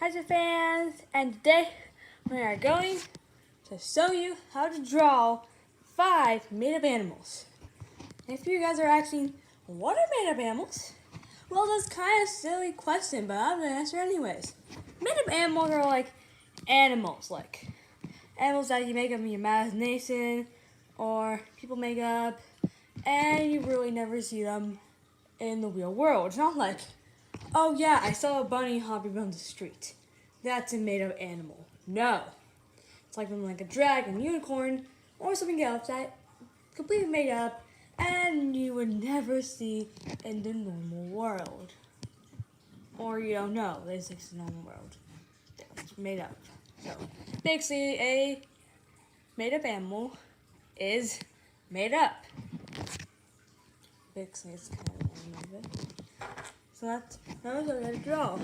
Hi fans, and today we are going to show you how to draw 5 made-up animals. If you guys are asking, what are made-up animals? Well, that's kind of a silly question, but I'm going to answer anyways. Made-up animals are like animals that you make up in your imagination or people make up, and you really never see them in the real world. It's not like, oh yeah, I saw a bunny hopping down the street. That's a made-up animal. No. It's like from like a dragon, unicorn, or something else that completely made up and you would never see in the normal world. Or you don't know, they exist in the normal world. It's made up. So basically a made-up animal is made up. Basically it's kind of it. So that's now we're going to draw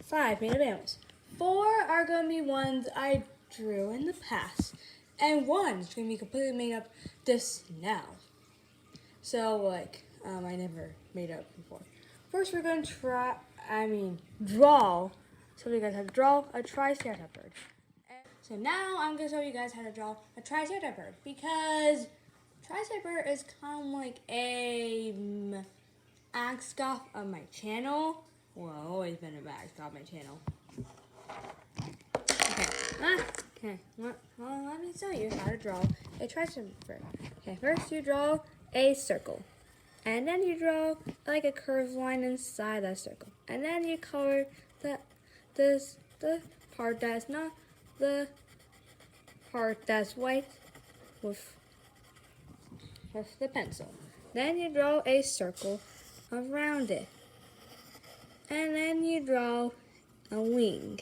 5 made-up animals. 4 are going to be ones I drew in the past, and 1 is going to be completely made up just now. So, I never made up before. First, we're going to draw. So you guys have to draw a Triceratops bird. So now I'm going to show you guys how to draw a Triceratops bird, because Triceratops bird is kind of like a mascot of my channel. Well, I've always been a mascot of my channel. Okay, well, let me show you how to draw a Triceratops bird. Okay, first you draw a circle, and then you draw like a curved line inside that circle, and then you color the part that's not the part that's white with the pencil. Then you draw a circle around it, and then you draw a wing.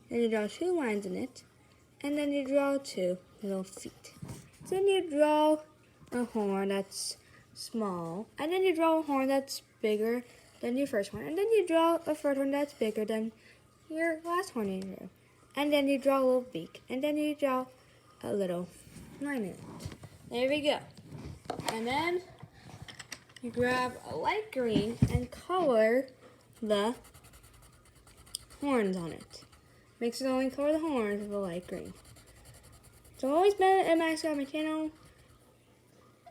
Then you draw 2 lines in it, and then you draw 2 little feet. Then you draw a horn that's small, and then you draw a horn that's bigger than your first horn, and then you draw a third horn that's bigger than your last horn you drew. And then you draw a little beak, and then you draw a little line in it. There we go. And then you grab a light green and color the horns on it. Makes it only color the horns with a light green. So I've always been a mascot on my channel.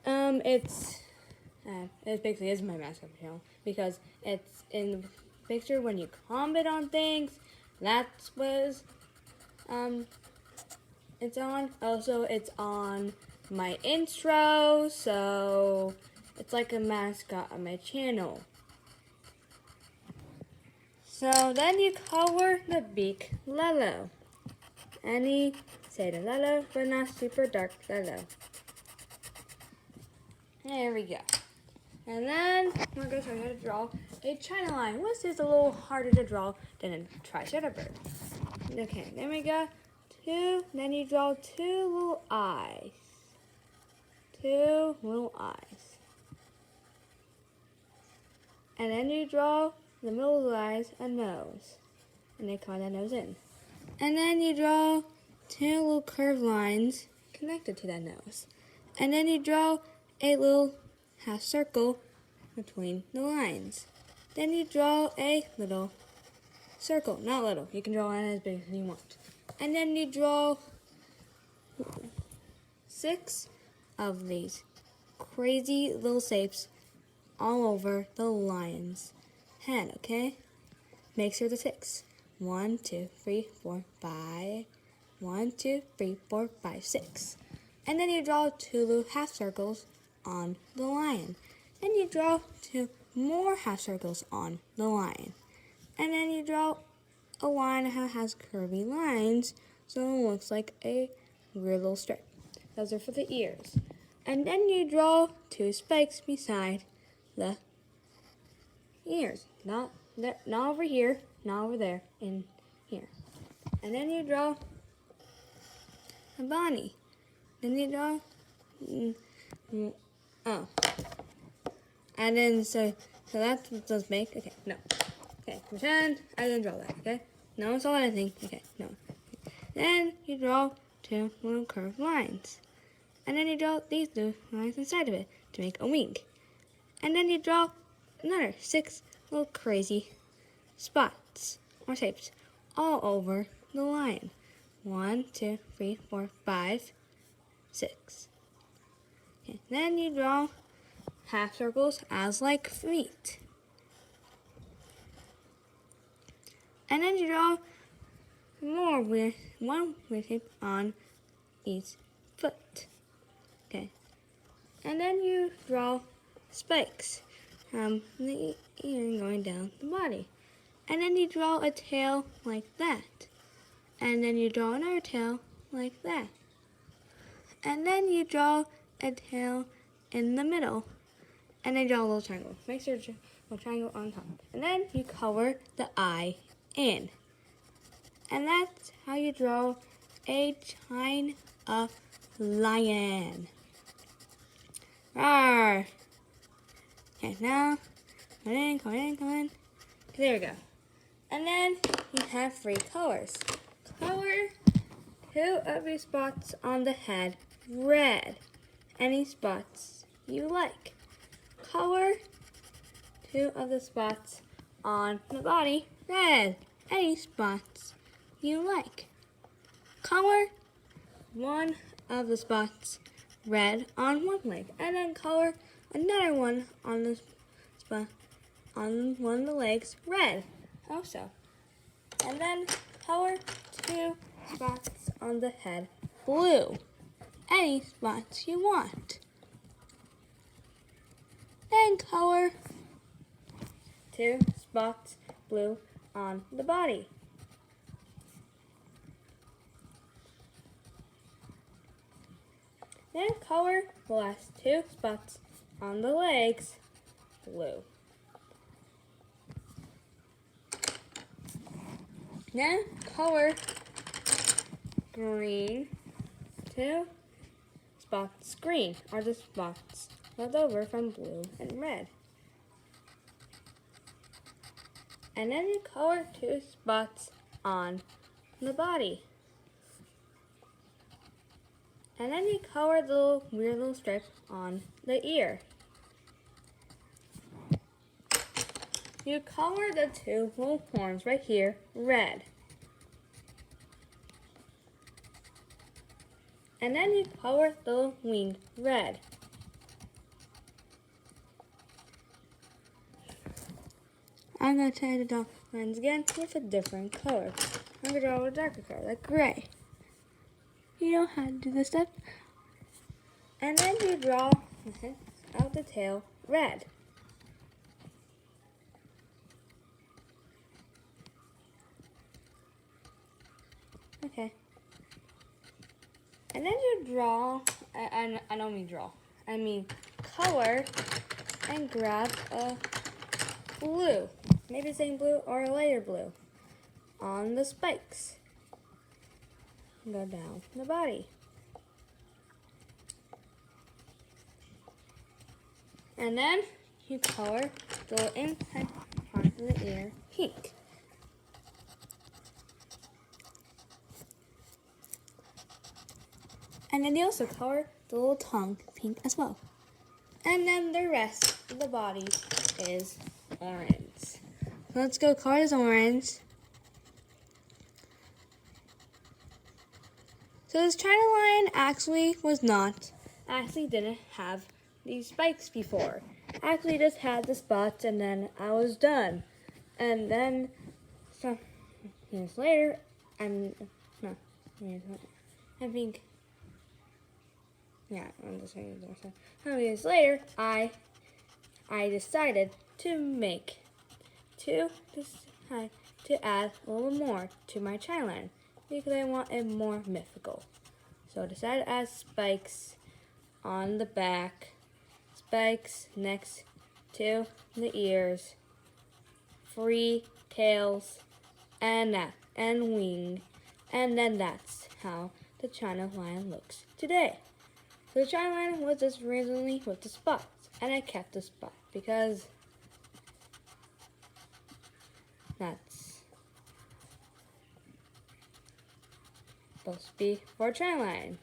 It basically is my mascot channel because it's in the picture when you comment on things. That's what it's on. Also, it's on my intro, so it's like a mascot on my channel. So then you color the beak yellow. Any shade of yellow, but not super dark yellow. There we go. And then we're going to show you how to draw a chine line, which is a little harder to draw than a Triceratops bird. Okay, then we got 2. Then you draw 2 little eyes. 2 little eyes. And then you draw the middle of the eyes a nose, and they color that nose in. And then you draw 2 little curved lines connected to that nose. And then you draw a little half circle between the lines. Then you draw a little circle, not little, you can draw it as big as you want. And then you draw 6 of these crazy little shapes all over the lion's head, okay? Make sure the 6. 1, 2, 3, 4, 5. 1, 2, 3, 4, 5, 6. And then you draw 2 little half circles on the lion. Then you draw 2 more half circles on the lion. And then you draw a line that has curvy lines, so it looks like a weird little strip. Those are for the ears. And then you draw 2 spikes beside the ears. Not over here, not over there, in here. And then you draw a bunny. Then you draw and then so that's what those make. Okay, no. Okay, pretend I didn't draw that, okay? No one saw anything. Okay, no. Then you draw 2 little curved lines. And then you draw these 2 lines inside of it to make a wing. And then you draw another 6 little crazy spots or shapes all over the line. 1, 2, 3, 4, 5, 6. Okay, then you draw half circles as like feet. And then you draw more with one weird shape on each foot. Okay. And then you draw spikes from the ear going down the body. And then you draw a tail like that. And then you draw another tail like that. And then you draw a tail in the middle. And then draw a little triangle. Make sure to draw a triangle on top. And then you color the eye in. And that's how you draw a chine of lion. Roar. Okay, now, come in. There we go. And then you have 3 colors. Color 2 of your spots on the head red. Any spots you like. Color 2 of the spots on the body red. Any spots you like. Color 1 of the spots red on one leg, and then color another one on the spot on one of the legs red also. And then color 2 spots on the head blue. Any spots you want. Then color 2 spots blue on the body. Then color the last 2 spots on the legs blue. Then color green 2 spots green are the spots left over from blue and red. And then you color 2 spots on the body. And then you color the weird little strip on the ear. You color the 2 little horns right here red. And then you color the wing red. I'm going to try to draw lines again with a different color. I'm going to draw a darker color, like gray. You know how to do this step. And then you draw the head of the tail red. Okay. And then you draw, I don't mean draw, I mean color and grab a blue, maybe the same blue or a lighter blue, on the spikes. Go down the body. And then you color the inside part of the ear pink. And then you also color the little tongue pink as well. And then the rest of the body is orange. So let's go color this orange. So this China lion actually didn't have these spikes before. Actually just had the spots, and then I was done. And then some years later, I'm just saying this. Some years later, I decided to add a little more to my China lion, because I want it more mythical. So I decided to add spikes on the back, spikes next to the ears, 3 tails, and wing, and then that's how the China lion looks today. So the China lion was just randomly with the spots, and I kept the spot because that's supposed to be for a China lion.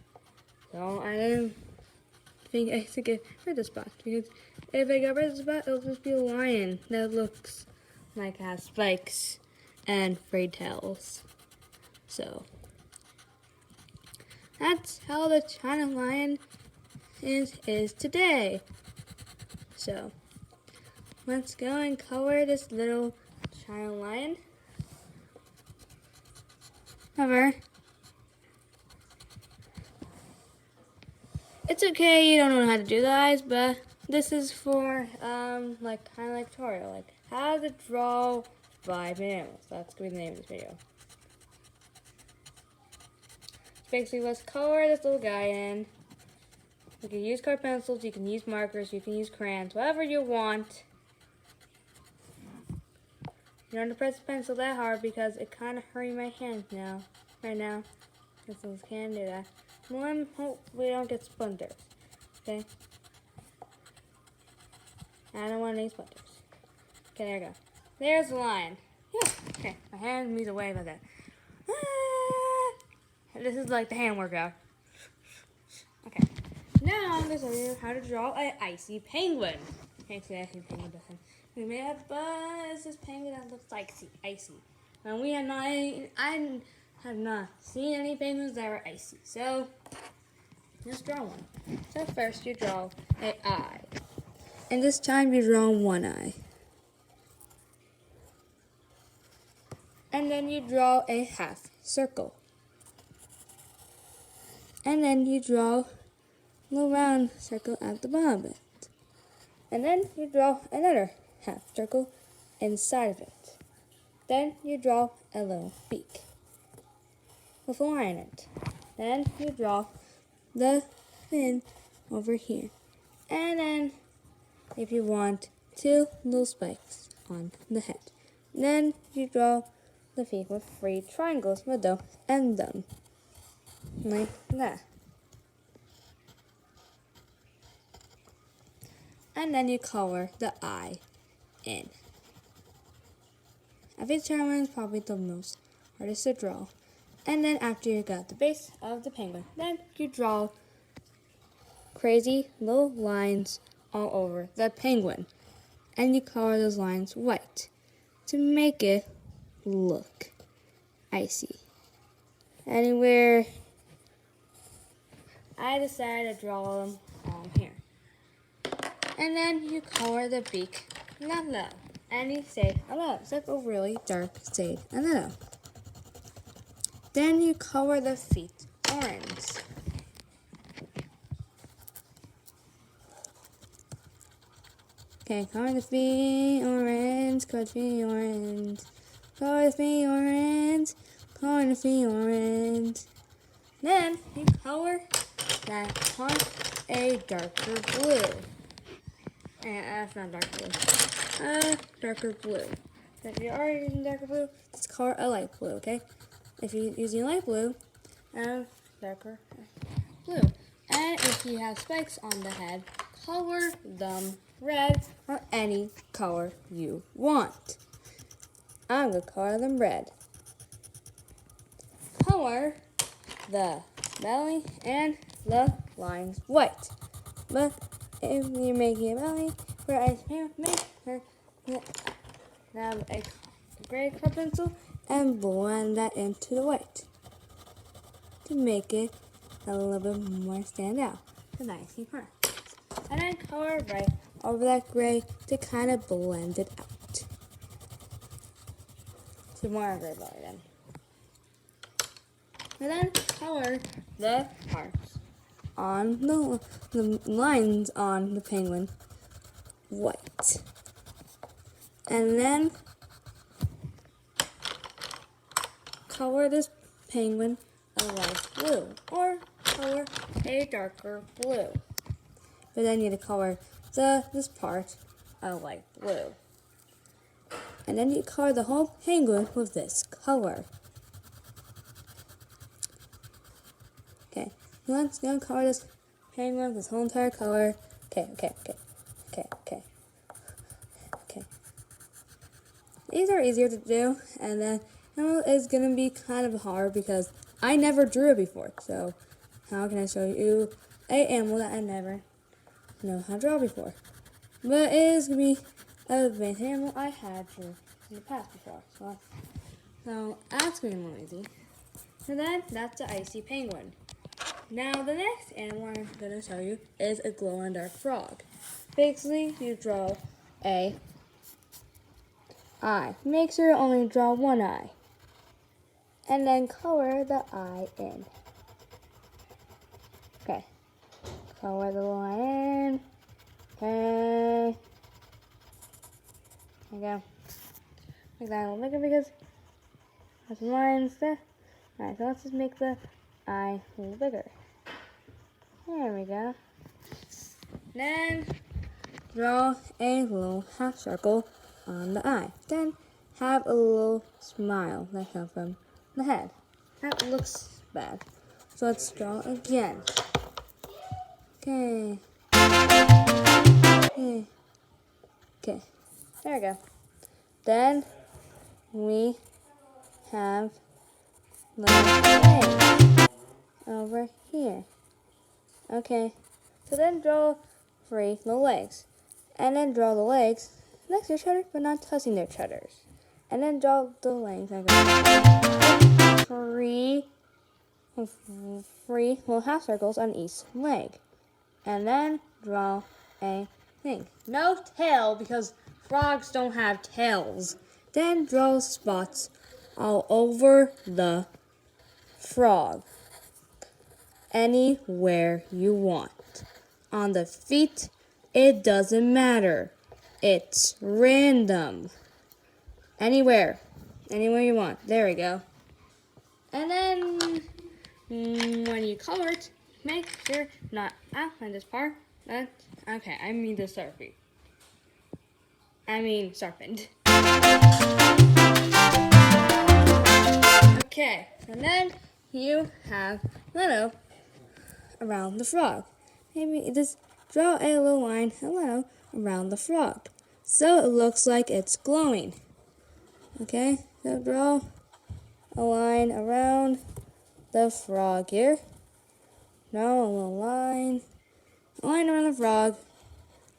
So I didn't think I should get rid of the spot, because if I got rid of the spot, it'll just be a lion that looks like it has spikes. and frayed tails. So that's how the China lion is today. So let's go and color this little China lion. However, it's okay you don't know how to do the eyes, but this is for like kind of like tutorial, like how to draw 5 animals. That's gonna be the name of this video. Basically, let's color this little guy in. You can use colored pencils, you can use markers, you can use crayons, whatever you want. You don't have to press the pencil that hard because it kind of hurts my hands right now. Pencils can do that. One, hope we don't get splinters. Okay? I don't want any splinters. Okay, there we go. There's the line. Yeah. Okay, my hand moves away like that. This is like the hand workout. Okay. Now I'm going to show you how to draw an icy penguin. Okay, so icy penguin doesn't. We made a buzz. This penguin that looks like icy. And I have not seen any penguins that are icy. So let's draw one. So first you draw an eye. And this time you draw one eye. And then you draw a half circle. And then you draw a little round circle at the bottom of it. And then you draw another half circle inside of it. Then you draw a little beak with a line in it. Then you draw the fin over here. And then, if you want, 2 little spikes on the head. Then you draw the feet with 3 triangles, middle, and them. Like that. And then you color the eye in. I think this one is probably the most hardest to draw. And then after you got the base of the penguin, then you draw crazy little lines all over the penguin. And you color those lines white to make it look icy. Anywhere, I decided to draw them here. And then you color the beak yellow. And you say hello. It's like a really dark shade and yellow. Then you color the feet orange. Okay, color the feet orange, color the feet orange, color the feet orange, color the feet orange. Then you color that part a darker blue. That's not dark blue. Darker blue. If you're already using darker blue, let's color a light blue, okay? If you're using light blue, darker blue. And if you have spikes on the head, color them red or any color you want. I'm going to color them red. Color the belly and the lines white. But if you're making a belly for ice cream, have a gray color pencil and blend that into the white to make it a little bit more stand out. The icy part. And then color right over that gray to kind of blend it out. Some more gray color then. And then color the parts on the lines on the penguin white. And then color this penguin a light blue or color a darker blue. But then you need to color this part a light blue. And then you color the whole penguin with this color. Okay, let's go color this penguin with this whole entire color. Okay. These are easier to do, and then it's gonna be kind of hard because I never drew it before. So how can I show you an animal that I never know how to draw before? But it is gonna be an advanced animal I had drew in the past before. So So that's being noisy. So then that's the icy penguin. Now the next animal I'm going to show you is a glow-in-the-dark frog. Basically, you draw a eye. Make sure you only draw one eye. And then color the eye in. Okay. Color the line in. Okay. There you go. Make that a little bigger because that's lines there. Alright, so let's just make the eye a little bigger. There we go. Then draw a little half circle on the eye. Then have a little smile that comes from the head. That looks bad. So let's draw again. Okay. Okay. There we go. Then we have legs over here. Okay. So then draw 3 little legs. And then draw the legs next to each other, but not touching their others. And then draw the legs like that. Three little half circles on each leg. And then draw a thing. No tail, because frogs don't have tails. Then draw spots all over the frog. Anywhere you want. On the feet, it doesn't matter. It's random. Anywhere you want. There we go. And then when you color it, make sure not outline this part. Okay, I mean the serpent. Okay, and then you have Leno around the frog. Maybe just draw a little line, around the frog, so it looks like it's glowing. Okay, so draw a line around the frog here. Draw a little line around the frog,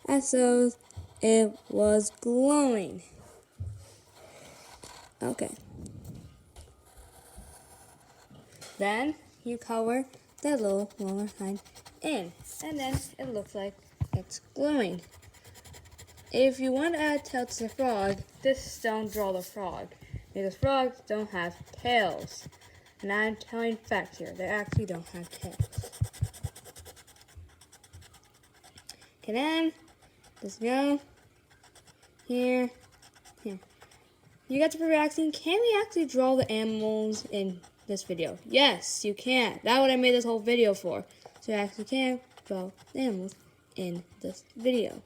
as so it was glowing. Okay. Then you color that little lower line in, and then it looks like it's glowing. If you want to add tail to the frog, just don't draw the frog, because frogs don't have tails. And I'm telling facts here, they actually don't have tails. Okay, then just go here. You got to be asking, can we actually draw the animals in this video? Yes, you can. That's what I made this whole video for. So you actually can draw the animals in this video.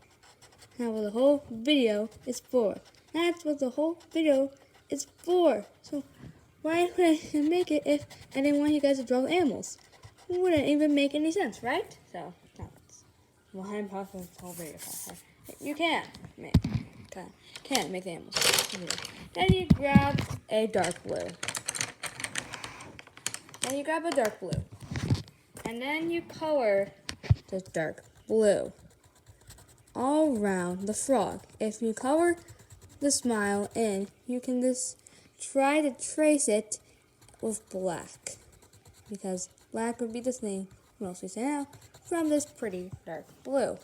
That's what the whole video is for. That's what the whole video is for. So why would I make it if I didn't want you guys to draw the animals? It wouldn't even make any sense, right? So that's why I'm talking this whole video for. You can't make the animals. Then you grab a dark blue. And then you color the dark blue all around the frog. If you color the smile in, you can just try to trace it with black, because black would be the thing mostly stand out from this pretty dark blue.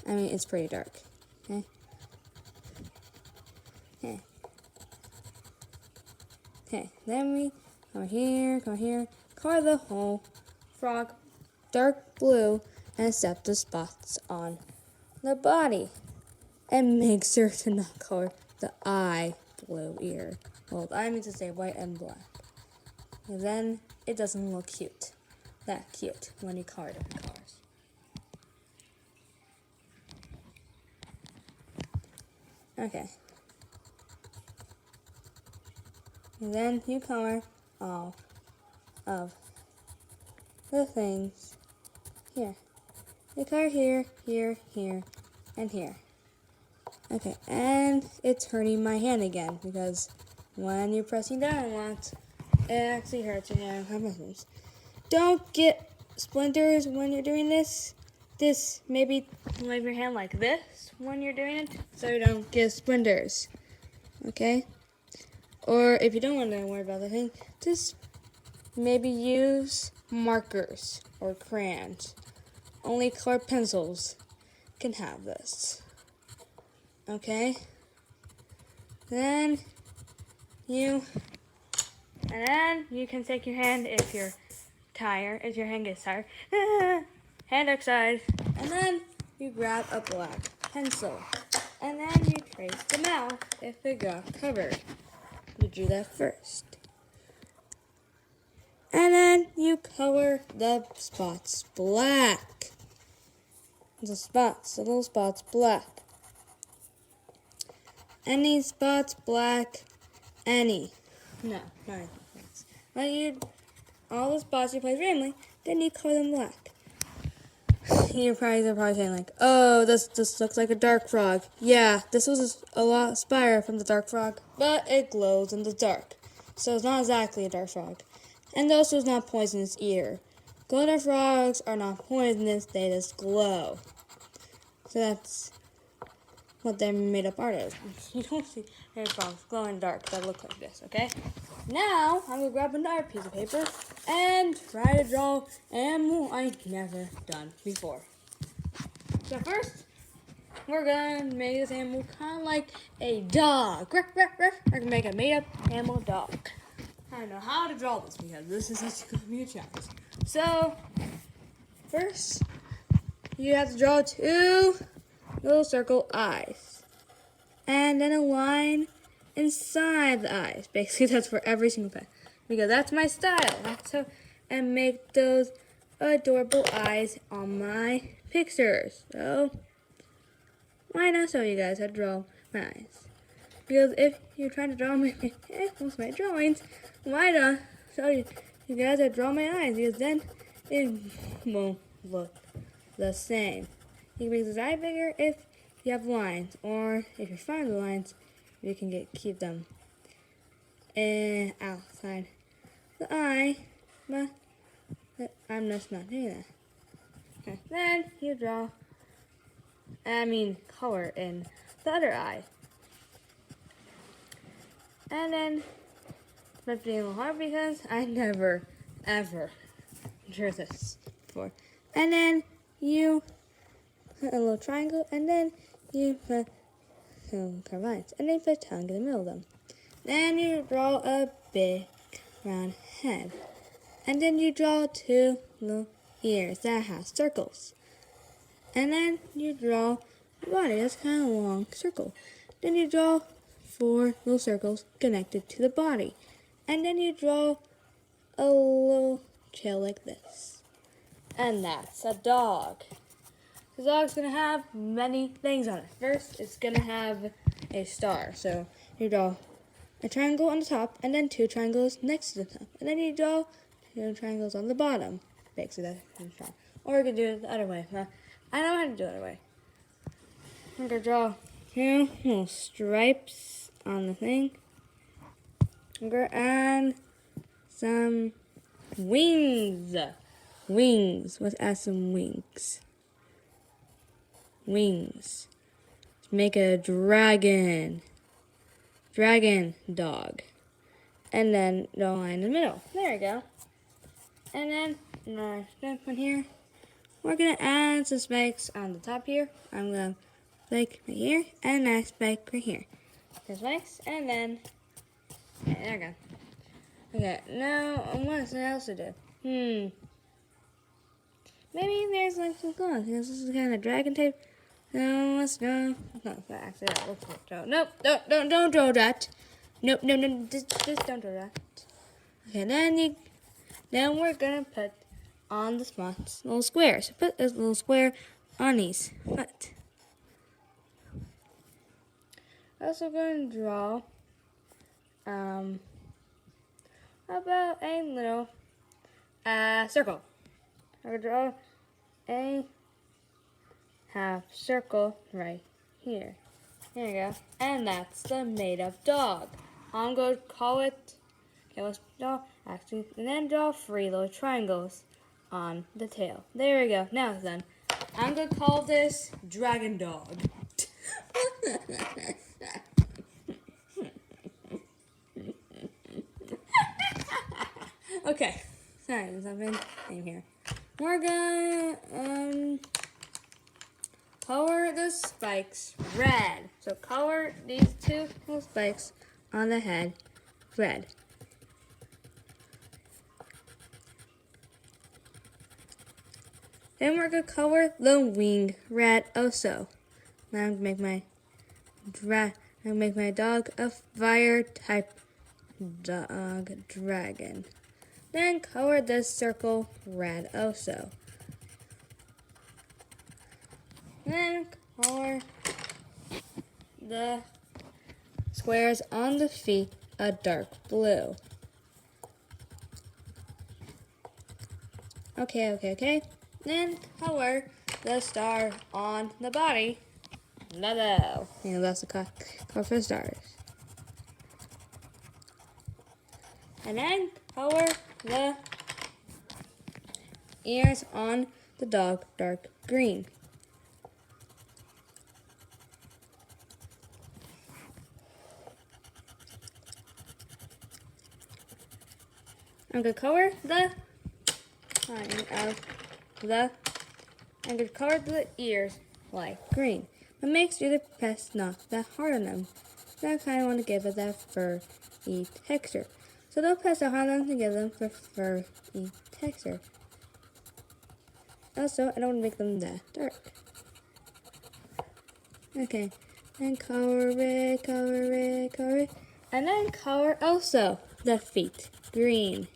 I mean, it's pretty dark. Okay. Okay. Then we come here, color the whole frog dark blue, and set the spots on the body. And make sure to not color the eye blue ear. Well, I mean to say white and black. And then it doesn't look that cute when you color different colors. Okay. And then you color all of the things here. You color here, here, here, and here. Okay, and it's hurting my hand again, because when you're pressing down a lot, it actually hurts your hand. Don't get splinters when you're doing this. Maybe leave your hand like this when you're doing it, so you don't get splinters. Okay? Or if you don't want to worry about the thing, just maybe use markers or crayons. Only colored pencils can have this. Okay? Then you can take your hand if you're tired, if your hand gets tired. Hand exercise. And then you grab a black pencil. And then you trace the mouth if it got covered. You do that first. And then you color the spots black. The little spots black. Any spots black, any. No, not any spots. But all the spots you place randomly, then you color them black. You're probably saying like, oh, this looks like a dark frog. Yeah, this was a lot inspired from the dark frog, but it glows in the dark. So it's not exactly a dark frog. And also it's not poisonous either. Glitter frogs are not poisonous, they just glow. So that's what their made up art is. You don't see glitter frogs glow in the dark that look like this, okay? Now, I'm going to grab another piece of paper and try to draw an animal I've never done before. So first, we're going to make this animal kind of like a dog. We're going to make a made-up animal dog. I don't know how to draw this because this is such going to be a challenge. So, first, you have to draw 2 little circle eyes. And then a line inside the eyes. Basically, that's for every single pen. Because that's my style. And make those adorable eyes on my pictures. So, why not show you guys how to draw my eyes? Because if you're trying to draw most of my drawings, why not show you guys how to draw my eyes? Because then it won't look the same. You can make this eye bigger if you have lines, or if you find the lines, you can keep them outside the eye, but I'm just not doing that. Okay. Then you color in the other eye. And then it's being a little hard because I never, ever drew this before. And then you put a little triangle, and then you put some curved lines, and then you put a tongue in the middle of them. Then you draw a big round head, and then you draw 2 little ears that have circles. And then you draw a body that's kind of a long circle. Then you draw 4 little circles connected to the body. And then you draw a little tail like this. And that's a dog. The dog's going to have many things on it. First, it's going to have a star. So you draw a triangle on the top, and then 2 triangles next to the top. And then you draw 2 triangles on the bottom. Basically, that's fine. Or you can do it the other way. I know how to do it the other way. I'm going to draw 2 little stripes on the thing. I'm going to add some wings. Let's add some wings. Wings. Let's make a dragon dog. And then the line in the middle. There we go. And then another step on here. We're going to add some spikes on the top here. I'm going to spike right here and a spike right here. Some spikes, and then there we go. Okay, now what else to do? Maybe there's like some claws. This is kind of dragon tape. No, let's go. No, actually, let's go. Nope, don't draw that. Nope, just don't draw that. Okay, then we're gonna put on the spots little squares. So put this little square on these. But also going to draw about a little circle. I'm going to draw a half circle right here. There you go. And that's the made-up dog. I'm going to call it, okay, let's draw, actually, and then draw 3 little triangles on the tail. There we go. Now it's done. I'm going to call this Dragon Dog. Okay, sorry, there's something in here. We're gonna color the spikes red. So color these two little spikes on the head red. Then we're gonna color the wing red also. Now I'm gonna make my dog a fire type dog dragon. Then color the circle red also. Then color the squares on the feet a dark blue. Okay. Then color the star on the body yellow. That's the color for the stars. And then color the ears on the dog dark green. I'm gonna color the ears light green. But make sure the press not that hard on them. So I kind of want to give it that furry texture. So don't press that hard on them to give them the furry texture. Also, I don't want to make them that dark. Okay, and color it. And then color also the feet green.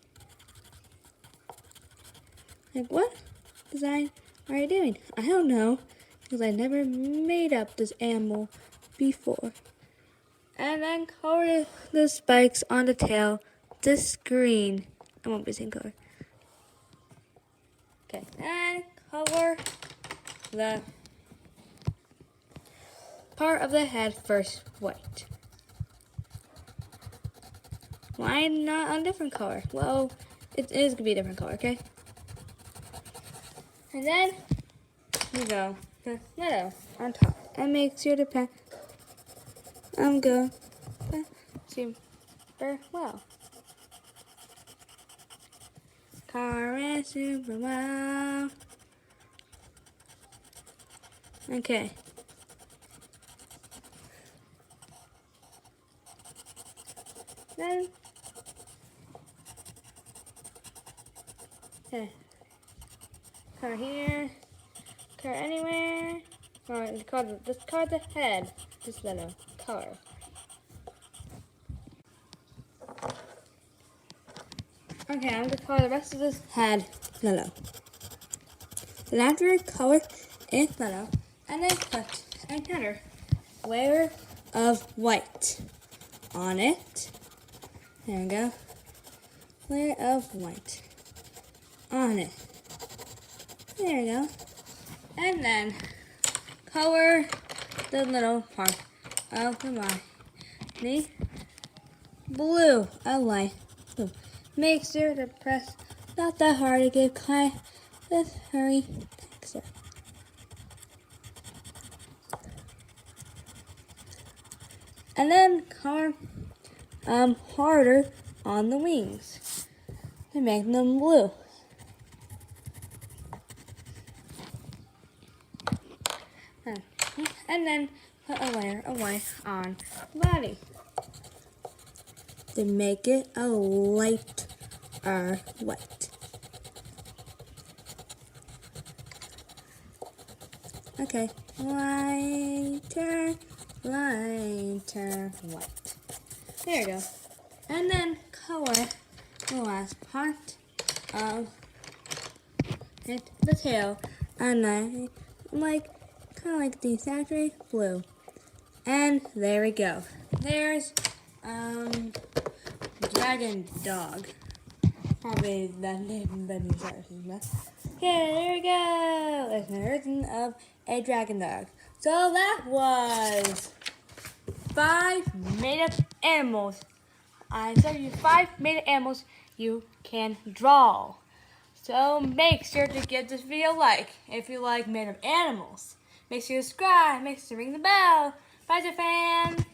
Like, what design are you doing? I don't know, because I never made up this animal before. And then color the spikes on the tail this green. I won't be the same color. Okay, and color the part of the head first white. Why not a different color? Well, it is going to be a different color, okay? And then you go the yellow on top and make sure to pack go super well. Color super well. Okay. Then okay. Color here, color anywhere, or just color the head, this little color. Okay, I'm gonna color the rest of this head yellow. Then after I color it yellow, and then put another layer of white on it. There we go. Layer of white on it. There we go. And then color the little part of the body blue. I like blue. Make sure to press not that hard to give kind of furry texture. And then color harder on the wings to make them blue. And then put a layer of white on the body to make it a lighter white. Okay, lighter white. There you go. And then color the last part of it, the tail, and I kind of like the saturated blue. And there we go. There's dragon dog. Probably that name that means okay, there we go. There's an version of a dragon dog. So that was 5 made-up animals. I showed you 5 made-up animals you can draw. So make sure to give this video a like if you like made-up animals. Make sure to subscribe. Make sure to ring the bell. Bye, fans.